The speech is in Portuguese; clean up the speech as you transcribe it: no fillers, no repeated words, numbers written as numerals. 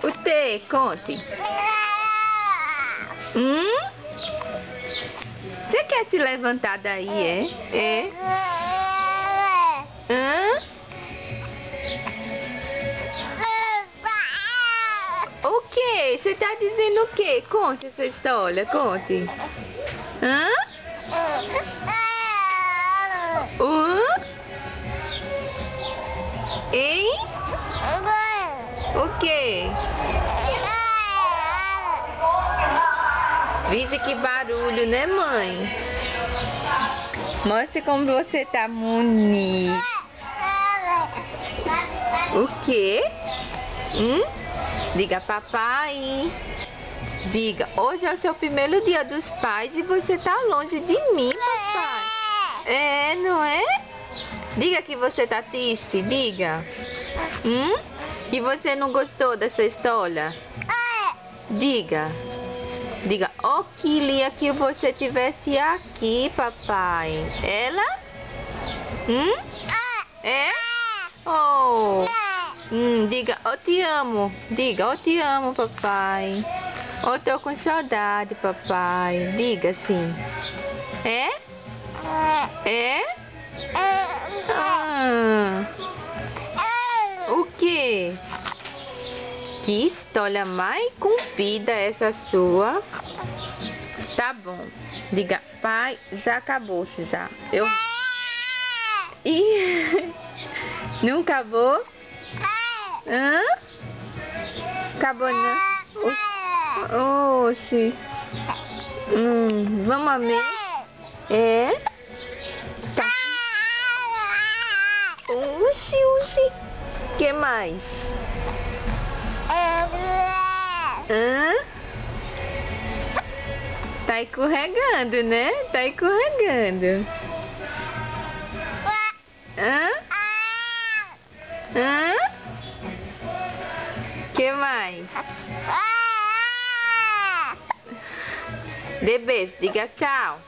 O T, conte. Você quer se levantar daí, é? O quê? Você tá dizendo o quê? Conte essa história, conte. Hein? O quê? Vixe, que barulho, né, mãe? Mostre como você tá bonito. O quê? Diga, papai. Diga, hoje é o seu primeiro dia dos pais e você tá longe de mim, papai. É, não é? Diga que você tá triste, diga. E você não gostou dessa história? Diga. Diga, oh, queria que você tivesse aqui, papai. Ela? É? Oh. Diga, eu te amo. Diga, eu te amo, papai. Eu tô com saudade, papai. Diga assim. É? É? O quê? Que história mais comprida essa sua. Tá bom. Diga, pai, já acabou-se já. Ih, não acabou? Acabou não? Oxi. Vamos a mesa? É? Tá. Oxi. Que mais? Tá escorregando, né? Tá escorregando. Que mais? Dê beijo, diga tchau.